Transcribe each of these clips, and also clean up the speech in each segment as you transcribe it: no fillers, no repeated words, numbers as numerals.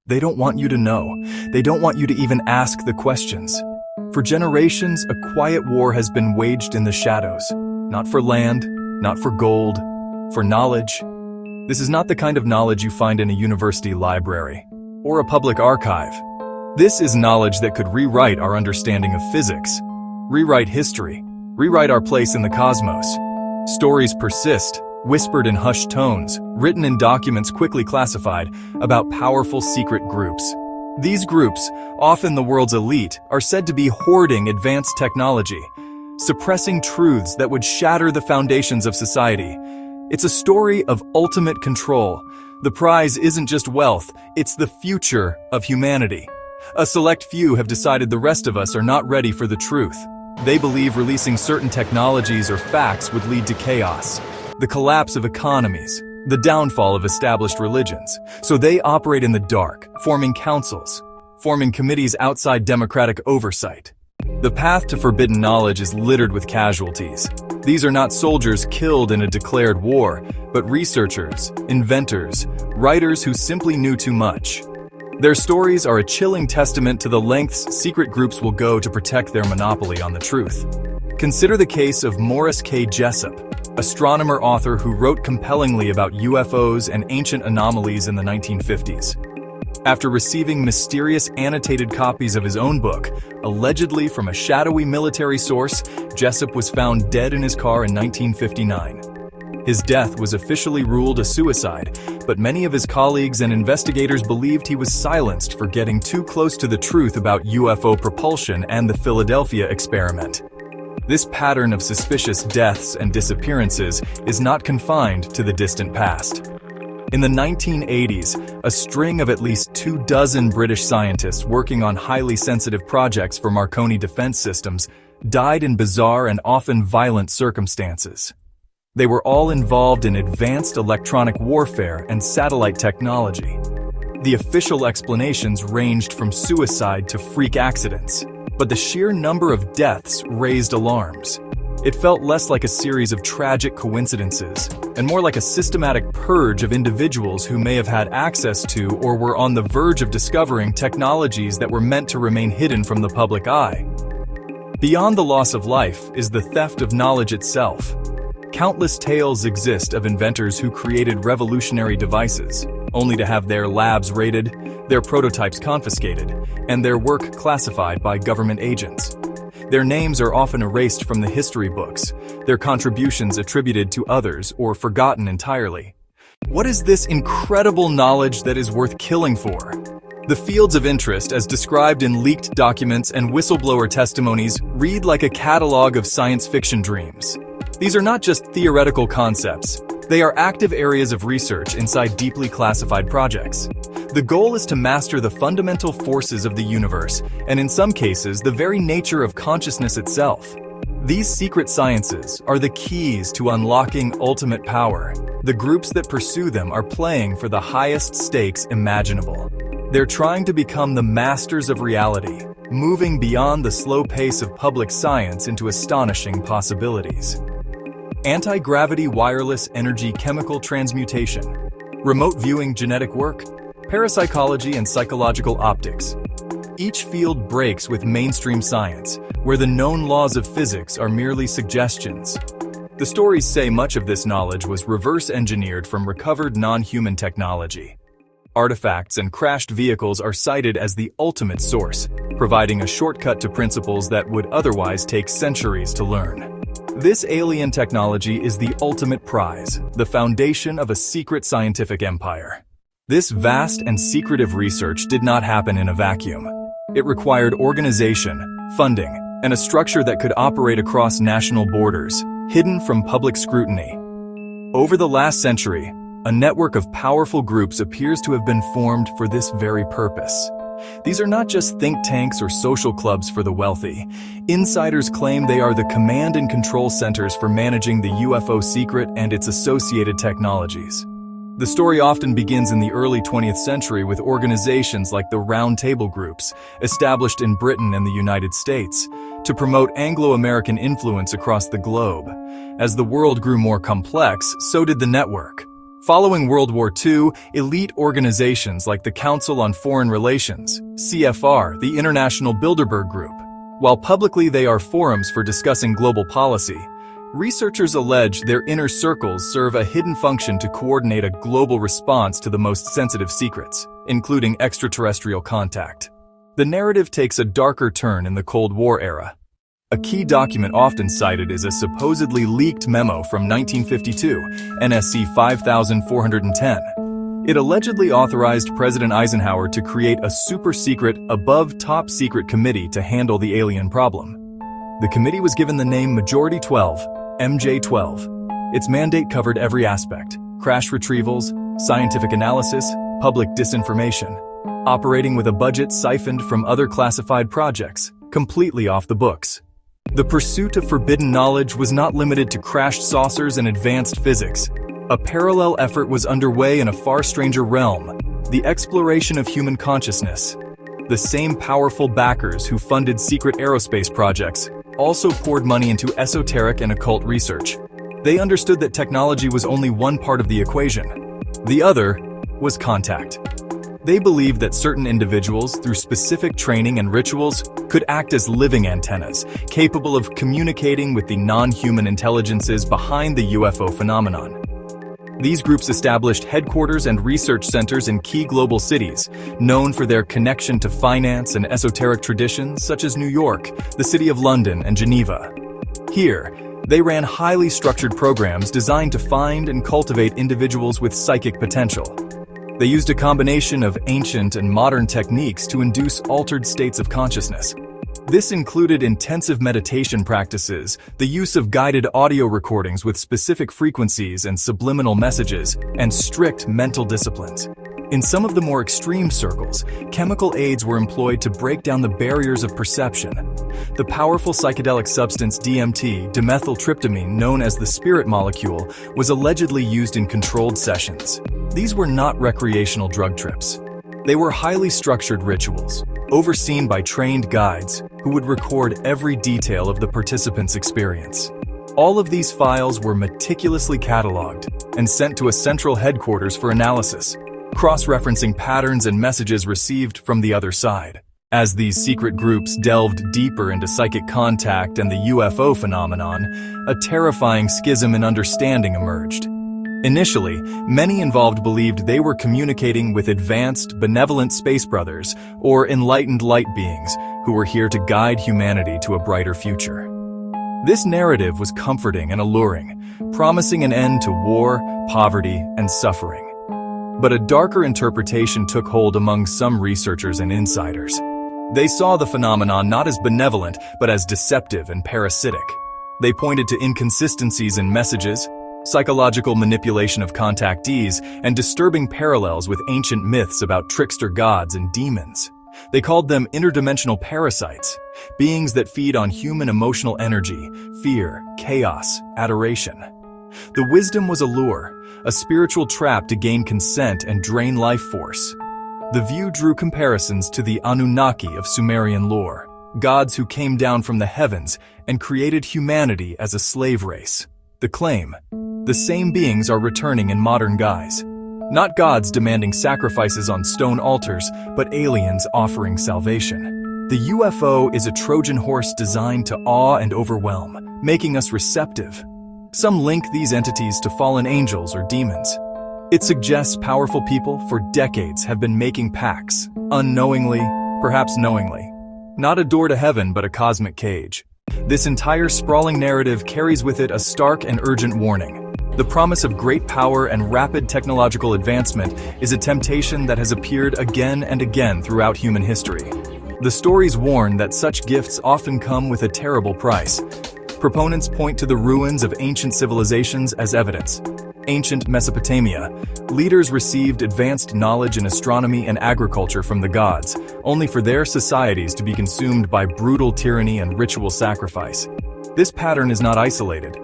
They don't want you to know. They don't want you to even ask the questions. For generations, a quiet war has been waged in the shadows. Not for land, not for gold, for knowledge. This is not the kind of knowledge you find in a university library or a public archive. This is knowledge that could rewrite our understanding of physics, rewrite history, rewrite our place in the cosmos. Stories persist, whispered in hushed tones, written in documents quickly classified, about powerful secret groups. These groups, often the world's elite, are said to be hoarding advanced technology, suppressing truths that would shatter the foundations of society. It's a story of ultimate control. The prize isn't just wealth, it's the future of humanity. A select few have decided the rest of us are not ready for the truth. They believe releasing certain technologies or facts would lead to chaos, the collapse of economies, the downfall of established religions. So they operate in the dark, forming councils, forming committees outside democratic oversight. The path to forbidden knowledge is littered with casualties. These are not soldiers killed in a declared war, but researchers, inventors, writers who simply knew too much. Their stories are a chilling testament to the lengths secret groups will go to protect their monopoly on the truth. Consider the case of Morris K. Jessup, astronomer-author who wrote compellingly about UFOs and ancient anomalies in the 1950s. After receiving mysterious annotated copies of his own book, allegedly from a shadowy military source, Jessup was found dead in his car in 1959. His death was officially ruled a suicide, but many of his colleagues and investigators believed he was silenced for getting too close to the truth about UFO propulsion and the Philadelphia experiment. This pattern of suspicious deaths and disappearances is not confined to the distant past. In the 1980s, a string of at least 24 British scientists working on highly sensitive projects for Marconi defense systems died in bizarre and often violent circumstances. They were all involved in advanced electronic warfare and satellite technology. The official explanations ranged from suicide to freak accidents, but the sheer number of deaths raised alarms. It felt less like a series of tragic coincidences, and more like a systematic purge of individuals who may have had access to or were on the verge of discovering technologies that were meant to remain hidden from the public eye. Beyond the loss of life is the theft of knowledge itself. Countless tales exist of inventors who created revolutionary devices, only to have their labs raided, their prototypes confiscated, and their work classified by government agents. Their names are often erased from the history books, their contributions attributed to others or forgotten entirely. What is this incredible knowledge that is worth killing for? The fields of interest, as described in leaked documents and whistleblower testimonies, read like a catalog of science fiction dreams. These are not just theoretical concepts. They are active areas of research inside deeply classified projects. The goal is to master the fundamental forces of the universe, and in some cases, the very nature of consciousness itself. These secret sciences are the keys to unlocking ultimate power. The groups that pursue them are playing for the highest stakes imaginable. They're trying to become the masters of reality, moving beyond the slow pace of public science into astonishing possibilities. Anti-gravity wireless energy chemical transmutation, remote viewing genetic work, parapsychology and psychological optics. Each field breaks with mainstream science, where the known laws of physics are merely suggestions. The stories say much of this knowledge was reverse-engineered from recovered non-human technology. Artifacts and crashed vehicles are cited as the ultimate source, providing a shortcut to principles that would otherwise take centuries to learn. This alien technology is the ultimate prize, the foundation of a secret scientific empire. This vast and secretive research did not happen in a vacuum. It required organization, funding, and a structure that could operate across national borders, hidden from public scrutiny. Over the last century, a network of powerful groups appears to have been formed for this very purpose. These are not just think tanks or social clubs for the wealthy. Insiders claim they are the command and control centers for managing the UFO secret and its associated technologies. The story often begins in the early 20th century with organizations like the Round Table Groups, established in Britain and the United States, to promote Anglo-American influence across the globe. As the world grew more complex, so did the network. Following World War II, elite organizations like the Council on Foreign Relations, CFR, the International Bilderberg Group, while publicly they are forums for discussing global policy, researchers allege their inner circles serve a hidden function to coordinate a global response to the most sensitive secrets, including extraterrestrial contact. The narrative takes a darker turn in the Cold War era. A key document often cited is a supposedly leaked memo from 1952, NSC 5410. It allegedly authorized President Eisenhower to create a super-secret, above-top-secret committee to handle the alien problem. The committee was given the name Majority 12, MJ12. Its mandate covered every aspect: crash retrievals, scientific analysis, public disinformation, operating with a budget siphoned from other classified projects, completely off the books. The pursuit of forbidden knowledge was not limited to crashed saucers and advanced physics. A parallel effort was underway in a far stranger realm: the exploration of human consciousness. The same powerful backers who funded secret aerospace projects also poured money into esoteric and occult research. They understood that technology was only one part of the equation. The other was contact. They believed that certain individuals, through specific training and rituals, could act as living antennas, capable of communicating with the non-human intelligences behind the UFO phenomenon. These groups established headquarters and research centers in key global cities, known for their connection to finance and esoteric traditions such as New York, the City of London, and Geneva. Here, they ran highly structured programs designed to find and cultivate individuals with psychic potential. They used a combination of ancient and modern techniques to induce altered states of consciousness. This included intensive meditation practices, the use of guided audio recordings with specific frequencies and subliminal messages, and strict mental disciplines. In some of the more extreme circles, chemical aids were employed to break down the barriers of perception. The powerful psychedelic substance DMT, dimethyltryptamine, known as the spirit molecule, was allegedly used in controlled sessions. These were not recreational drug trips. They were highly structured rituals, overseen by trained guides who would record every detail of the participants' experience. All of these files were meticulously cataloged and sent to a central headquarters for analysis, cross-referencing patterns and messages received from the other side. As these secret groups delved deeper into psychic contact and the UFO phenomenon, a terrifying schism in understanding emerged. Initially, many involved believed they were communicating with advanced, benevolent space brothers or enlightened light beings who were here to guide humanity to a brighter future. This narrative was comforting and alluring, promising an end to war, poverty, and suffering. But a darker interpretation took hold among some researchers and insiders. They saw the phenomenon not as benevolent, but as deceptive and parasitic. They pointed to inconsistencies in messages, psychological manipulation of contactees, and disturbing parallels with ancient myths about trickster gods and demons. They called them interdimensional parasites, beings that feed on human emotional energy, fear, chaos, adoration. The wisdom was a lure, a spiritual trap to gain consent and drain life force. The view drew comparisons to the Anunnaki of Sumerian lore, gods who came down from the heavens and created humanity as a slave race. The claim: the same beings are returning in modern guise. Not gods demanding sacrifices on stone altars, but aliens offering salvation. The UFO is a Trojan horse designed to awe and overwhelm, making us receptive. Some link these entities to fallen angels or demons. It suggests powerful people for decades have been making pacts, unknowingly, perhaps knowingly. Not a door to heaven, but a cosmic cage. This entire sprawling narrative carries with it a stark and urgent warning. The promise of great power and rapid technological advancement is a temptation that has appeared again and again throughout human history. The stories warn that such gifts often come with a terrible price. Proponents point to the ruins of ancient civilizations as evidence. Ancient Mesopotamia, leaders received advanced knowledge in astronomy and agriculture from the gods, only for their societies to be consumed by brutal tyranny and ritual sacrifice. This pattern is not isolated.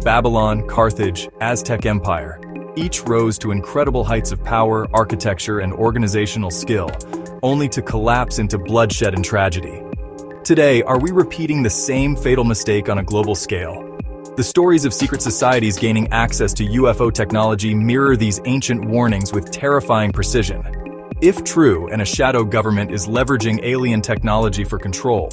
Babylon, Carthage, Aztec Empire, each rose to incredible heights of power, architecture, and organizational skill, only to collapse into bloodshed and tragedy. Today, are we repeating the same fatal mistake on a global scale? The stories of secret societies gaining access to UFO technology mirror these ancient warnings with terrifying precision. If true, and a shadow government is leveraging alien technology for control,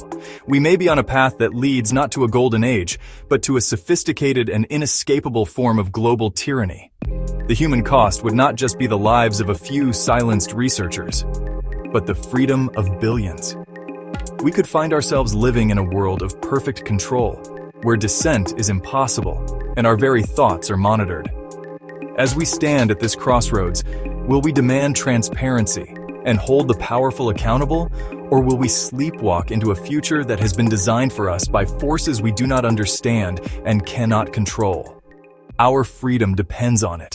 we may be on a path that leads not to a golden age, but to a sophisticated and inescapable form of global tyranny. The human cost would not just be the lives of a few silenced researchers, but the freedom of billions. We could find ourselves living in a world of perfect control, where dissent is impossible and our very thoughts are monitored. As we stand at this crossroads, will we demand transparency and hold the powerful accountable, or will we sleepwalk into a future that has been designed for us by forces we do not understand and cannot control? Our freedom depends on it.